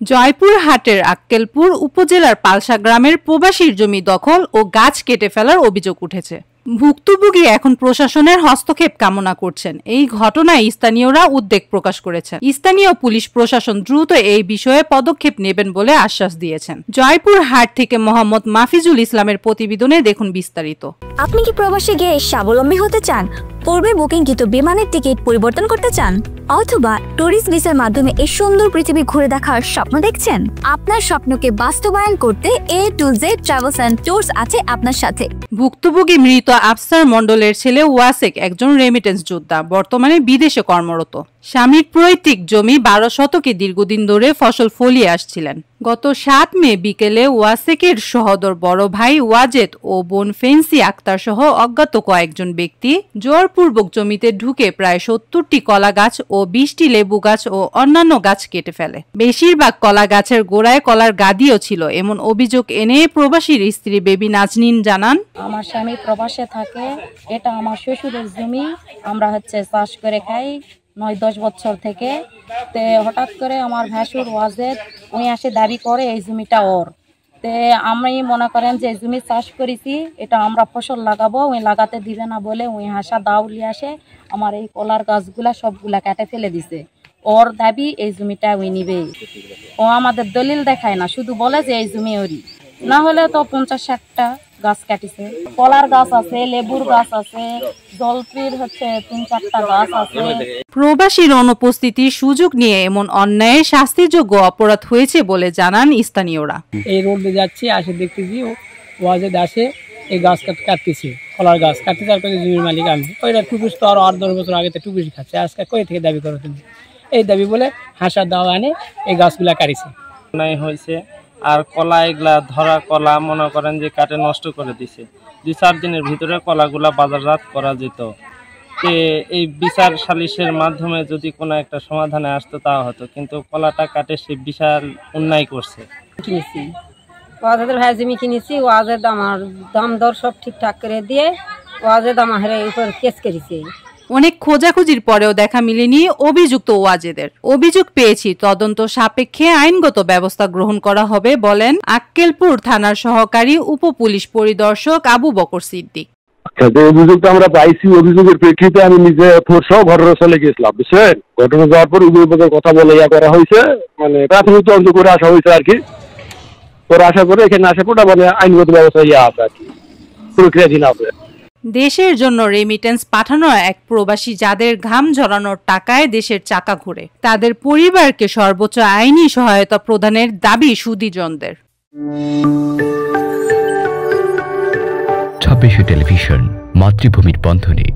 জয়পুরহাটের আক্কেলপুর উপজেলার পালসা গ্রামের প্রবাসীর জমি দখল ও গাছ কেটে ফেলার অভিযোগ উঠেছে। ভুক্তভোগী এখন প্রশাসনের হস্তক্ষেপ কামনা করছেন। এই ঘটনায় স্থানীয়রা উদ্বেগ প্রকাশ করেছেন। স্থানীয় পুলিশ প্রশাসন দ্রুত এই বিষয়ে পদক্ষেপ নেবেন বলে আশ্বাস দিয়েছেন। জয়পুরহাট থেকে মোহাম্মদ মাফিজুল ইসলামের প্রতিবেদনে দেখুন বিস্তারিত। আপনি কি প্রবাসে গিয়ে স্বাবলম্বী হতে চান? পূর্বে বুকিংকৃত বিমানের টিকিট পরিবর্তন করতে চান, অথবা ট্যুরিস্ট ভিসার মাধ্যমে এই সুন্দর পৃথিবী ঘুরে দেখার স্বপ্ন দেখছেন? আপনার স্বপ্নকে বাস্তবায়ন করতে A to Z travels and tours আছে আপনার সাথে। ভুক্তভোগী মৃত আফসার মণ্ডলের ছেলে ওয়াসেক একজন রেমিটেন্স যোদ্ধা, বর্তমানে বিদেশে কর্মরত। স্বামীর পৈতৃক জমি 12 শতকে দীর্ঘদিন ধরে ফসল ফলিয়ে আসছিলেন। গত 7 মে বিকেলে ওয়াসেকের সহোদর বড় ভাই ওয়াজেদ ও বোন ফেন্সি আক্তার সহ অজ্ঞাত কয়েকজন ব্যক্তি জোরপূর্বক জমিতে ঢুকে প্রায় 70টি কলা গাছ ও 20টি লেবু গাছ ও অন্যান্য গাছ কেটে ফেলে। বেশিরভাগ কলা গাছের গোড়ায় কলার গাদিও ছিল, এমন অভিযোগ এনে প্রবাসীর স্ত্রী বেবি নাজনীন জানান, আমার স্বামী প্রবাসে থাকে, এটা আমার শ্বশুরের জমি, আমরা চাষ করে খাই 9-10 বছর থেকে। তে হঠাৎ করে আমার ভাসুর ওয়াজেদ উনি আসে দাবি করে এই জমিটা ওর। তে আমি মনে করেন যে এই জমি চাষ করেছি, এটা আমরা ফসল লাগাবো, উনি লাগাতে দিবে না বলে উনি হাসা দাউলি আসে আমার এই কলার গাছগুলা সবগুলা কেটে ফেলে দিছে। ওর দাবি এই জমিটা উনি নিবে। ও আমাদের দলিল দেখায় না, শুধু বলে যে এই জমি ওরই। না হলে তো 50-60টা গাছ কাটিছে। কলার গাছ আছে, লেবুর গাছ আছে, জলপির 3-4টা গাছ আছে। প্রবাসীর অনুপস্থিতির সুযোগ নিয়ে এমন অন্যায় শাস্তিযোগ্য অপরাধ হয়েছে বলে জানান স্থানীয়রা। এই রোডে যাচ্ছি, আসে দেখতেছি ওয়াজেদ আসে এই গাছ কাটতেছি, কলার গাছ কাটতে তারপরে জমির মালিক আমি। ওইটা টুকুস তো আরো 8-10 বছর আগে তো টুকুস খাচ্ছে, আজকে কই থেকে দাবি করো তুমি? এই দাবি বলে হাসা দাওয়া আনে এই গাছগুলা কাটিছে। হয়েছে আর কলা এগুলা ধরা কলা মনে করেন যে কাটে নষ্ট করে দিছে। 2-4 দিনের ভিতরে কলাগুলা বাজারজাত করা যেত। এই বিচার সালিশের মাধ্যমে যদি কোনো একটা সমাধানে আসতো তা হতো, কিন্তু কলাটা কাটে সে বিশাল অন্যায় করছে। কিনেছি ওয়াজেদের ভাই জমি কিনেছি, ওয়াজেদ আমার দাম দর সব ঠিকঠাক করে দিয়ে ওয়াজেদ আমার উপর কেস করেছে। অনেক খোঁজাখুঁজির পরেও দেখা মিলেনি অভিযুক্ত ওয়াজেদের। অভিযোগ পেয়েছি, তদন্ত সাপেক্ষে আইনগত ব্যবস্থা গ্রহণ করা হবে বলেন আক্কেলপুর থানার সহকারী উপপুলিশ পরিদর্শক আবু বকর সিদ্দিক। অভিযোগটা আমরা পাইছি, অভিযোগের প্রেক্ষিতে আমি নিজে সহ ঘটনাস্থলে গেছিলাম, বুঝছেন? ঘটনা যাওয়ার পর উভয় কথা বলে করা হয়েছে, মানে প্রাথমিক তদন্ত করে আসা হয়েছে আর কি। তোর আশা করে এখানে আসা পড়া মানে আইনগত ব্যবস্থা আছে আর কি, প্রক্রিয়াধীন আছে। দেশের জন্য রেমিটেন্স পাঠানো এক প্রবাসী যাদের ঘাম ঝরানোর টাকায় দেশের চাকা ঘোরে, তাদের পরিবারকে সর্বোচ্চ আইনি সহায়তা প্রদানের দাবি সুধীজনদের। 26 টেলিভিশন, মাতৃভূমির বন্ধনে।